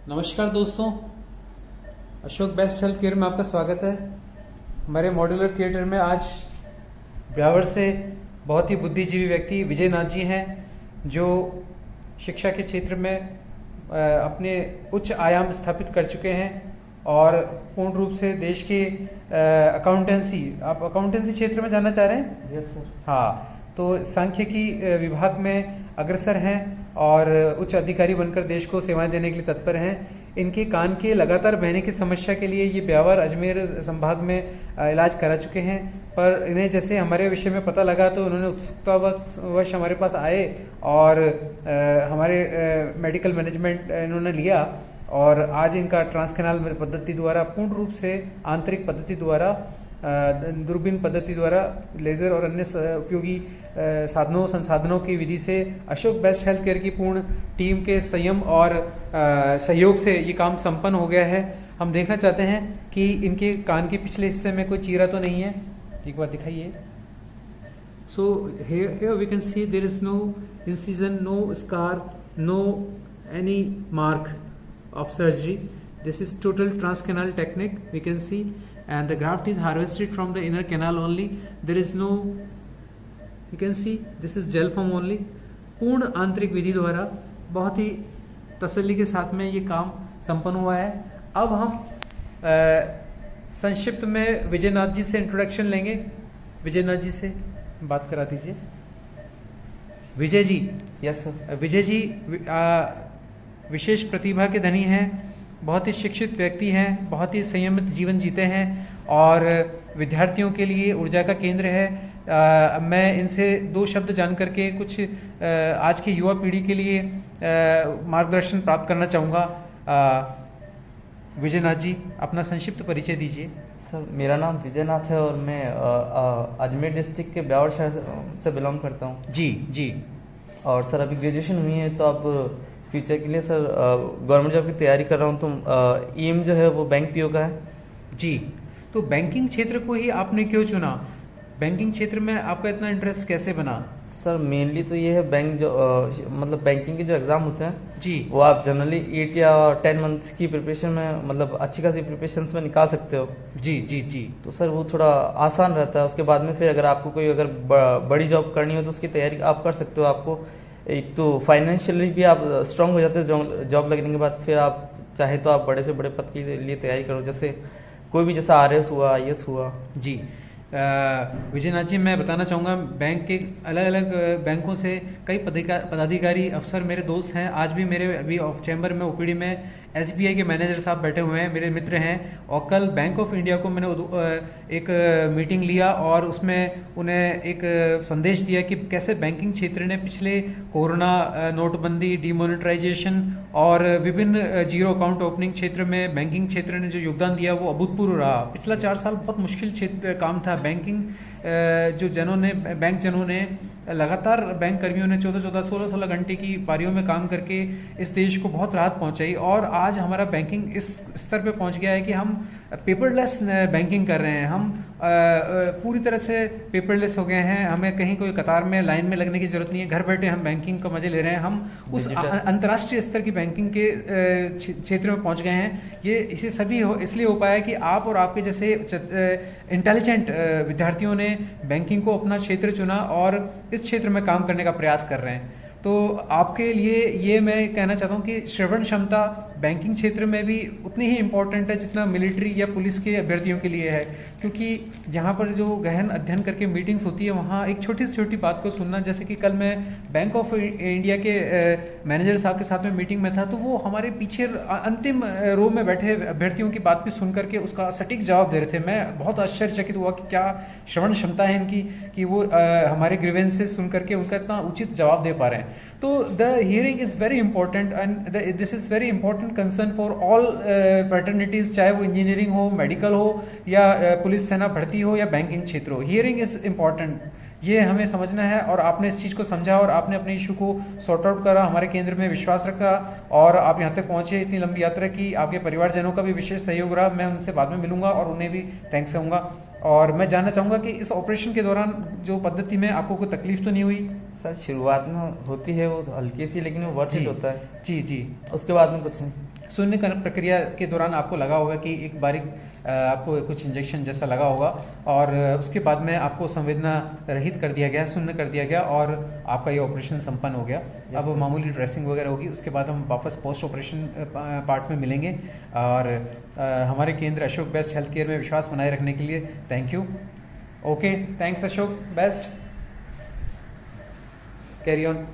नमस्कार दोस्तों, Ashok best health care में आपका स्वागत है। हमारे मॉड्यूलर थिएटर में आज ब्यावर से बहुत ही बुद्धिजीवी व्यक्ति विजय नाथ जी हैं, जो शिक्षा के क्षेत्र में अपने उच्च आयाम स्थापित कर चुके हैं और पूर्ण रूप से देश के आप अकाउंटेंसी क्षेत्र में जानना चाह रहे हैं? Yes sir. हाँ, तो सांख्यिकी विभाग में अग्रसर हैं और उच्च अधिकारी बनकर देश को सेवाएं देने के लिए तत्पर हैं। इनके कान के लगातार बहने की समस्या के लिए ये ब्यावर अजमेर संभाग में इलाज करा चुके हैं, पर इन्हें जैसे हमारे विषय में पता लगा तो उन्होंने उत्सुकतावश हमारे पास आए और हमारे मेडिकल मैनेजमेंट इन्होंने लिया और आज इनका ट्रांसकेनाल पद्धति द्वारा पूर्ण रूप से आंतरिक पद्धति द्वारा दूरबीन पद्धति द्वारा लेजर और अन्य उपयोगी साधनों संसाधनों की विधि से अशोक बेस्ट हेल्थ केयर की पूर्ण टीम के संयम और सहयोग से ये काम संपन्न हो गया है। हम देखना चाहते हैं कि इनके कान के पिछले हिस्से में कोई चीरा तो नहीं है। एक बार दिखाइए। सो here we can see there is no incision, no scar, no any mark of surgery. This is total transcanal technique we can see, and the graft is harvested from the inner canal only. There is no, you can see this is gel form only. पूर्ण आंतरिक विधि द्वारा बहुत ही तसल्ली के साथ में ये काम संपन्न हुआ है। अब हम संक्षिप्त में विजय नाथ जी से इंट्रोडक्शन लेंगे। विजय नाथ जी से बात करा दीजिए। विजय जी। Yes sir. विजय जी विशेष प्रतिभा के धनी हैं, बहुत ही शिक्षित व्यक्ति हैं, बहुत ही संयमित जीवन जीते हैं और विद्यार्थियों के लिए ऊर्जा का केंद्र है। मैं इनसे दो शब्द जान करके कुछ आज की युवा पीढ़ी के लिए मार्गदर्शन प्राप्त करना चाहूँगा। विजय नाथ जी, अपना संक्षिप्त परिचय दीजिए। सर, मेरा नाम विजय नाथ है और मैं अजमेर डिस्ट्रिक्ट के ब्यावर शहर से बिलोंग करता हूँ। जी जी। और सर अभी ग्रेजुएशन हुई है, तो अब फ्यूचर के लिए सर गवर्नमेंट जॉब की तैयारी कर रहा हूँ। तो एम जो है वो बैंक पीओ का है। जी, तो बैंकिंग क्षेत्र को ही आपने क्यों चुना? बैंकिंग क्षेत्र में आपका इतना इंटरेस्ट कैसे बना? सर मेनली तो ये है बैंक जो मतलब बैंकिंग के जो एग्ज़ाम होते हैं जी, वो आप जनरली 8 या 10 मंथ्स की प्रिपरेशन में मतलब अच्छी खासी प्रिपरेशन में निकाल सकते हो। जी जी जी। तो सर वो थोड़ा आसान रहता है। उसके बाद में फिर अगर आपको कोई अगर बड़ी जॉब करनी हो तो उसकी तैयारी आप कर सकते हो। आपको एक तो फाइनेंशियली भी आप स्ट्रांग हो जाते हो जॉब लगने के बाद। फिर आप चाहे तो आप बड़े से बड़े पद के लिए तैयारी करो, जैसे कोई भी, जैसा आरएस हुआ, आईएएस हुआ। जी विजय नाथ जी, मैं बताना चाहूँगा, बैंक के अलग अलग बैंकों से कई पदाधिकारी अफसर मेरे दोस्त हैं। आज भी मेरे अभी चैम्बर में ओपीडी में एसबीआई के मैनेजर साहब बैठे हुए हैं, मेरे मित्र हैं। और कल बैंक ऑफ इंडिया को मैंने एक मीटिंग लिया और उसमें उन्हें एक संदेश दिया कि कैसे बैंकिंग क्षेत्र ने पिछले कोरोना, नोटबंदी, डिमोनेटाइजेशन और विभिन्न जीरो अकाउंट ओपनिंग क्षेत्र में बैंकिंग क्षेत्र ने जो योगदान दिया वो अभूतपूर्व रहा। पिछला 4 साल बहुत मुश्किल काम था। बैंकिंग बैंक जनों ने लगातार, बैंक कर्मियों ने 14-14, 16-16 घंटे की पारियों में काम करके इस देश को बहुत राहत पहुंचाई और आज हमारा बैंकिंग इस स्तर पे पहुंच गया है कि हम पेपरलेस बैंकिंग कर रहे हैं। हम पूरी तरह से पेपरलेस हो गए हैं। हमें कहीं कोई कतार में, लाइन में लगने की जरूरत नहीं है। घर बैठे हम बैंकिंग का मजे ले रहे हैं। हम उस अंतर्राष्ट्रीय स्तर की बैंकिंग के क्षेत्र में पहुंच गए हैं। ये इसे सभी इसलिए हो पाया कि आप और आपके जैसे इंटेलिजेंट विद्यार्थियों ने बैंकिंग को अपना क्षेत्र चुना और इस क्षेत्र में काम करने का प्रयास कर रहे हैं। तो आपके लिए ये मैं कहना चाहता हूँ कि श्रवण क्षमता बैंकिंग क्षेत्र में भी उतनी ही इम्पोर्टेंट है जितना मिलिट्री या पुलिस के अभ्यर्थियों के लिए है, क्योंकि जहाँ पर जो गहन अध्ययन करके मीटिंग्स होती है वहाँ एक छोटी से छोटी बात को सुनना, जैसे कि कल मैं बैंक ऑफ इंडिया के मैनेजर साहब के साथ में मीटिंग में था, तो वो हमारे पीछे अंतिम रो में बैठे अभ्यर्थियों की बात भी सुन करके उसका सटीक जवाब दे रहे थे। मैं बहुत आश्चर्यचकित हुआ कि क्या श्रवण क्षमता है इनकी कि वो हमारे ग्रीवेंसेस सुन करके उनका इतना उचित जवाब दे पा रहे हैं। तो the hearing is very important and this is very important concern for all fraternities, चाहे वो इंजीनियरिंग हो, मेडिकल हो या पुलिस सेना भर्ती हो या बैंकिंग क्षेत्र हो। हियरिंग इज इंपॉर्टेंट, ये हमें समझना है। और आपने इस चीज़ को समझा और आपने अपने इशू को सॉर्ट आउट करा, हमारे केंद्र में विश्वास रखा और आप यहाँ तक पहुँचे, इतनी लंबी यात्रा की। आपके परिवारजनों का भी विशेष सहयोग रहा। मैं उनसे बाद में मिलूंगा और उन्हें भी थैंक्स कहूँगा। और मैं जानना चाहूँगा कि इस ऑपरेशन के दौरान जो पद्धति में आपको कोई तकलीफ तो नहीं हुई? सर शुरुआत में होती है वो हल्की सी, लेकिन वो वर्थ इट होता है। जी जी। उसके बाद में कुछ नहीं। शून्य प्रक्रिया के दौरान आपको लगा होगा कि एक बारीक आपको कुछ इंजेक्शन जैसा लगा होगा, और उसके बाद में आपको संवेदना रहित कर दिया गया, शून्य कर दिया गया, और आपका ये ऑपरेशन संपन्न हो गया। अब मामूली ड्रेसिंग वगैरह होगी, उसके बाद हम वापस पोस्ट ऑपरेशन पार्ट में मिलेंगे। और हमारे केंद्र अशोक बेस्ट हेल्थ केयर में विश्वास बनाए रखने के लिए thank you. Okay, thanks Ashok best, carry on.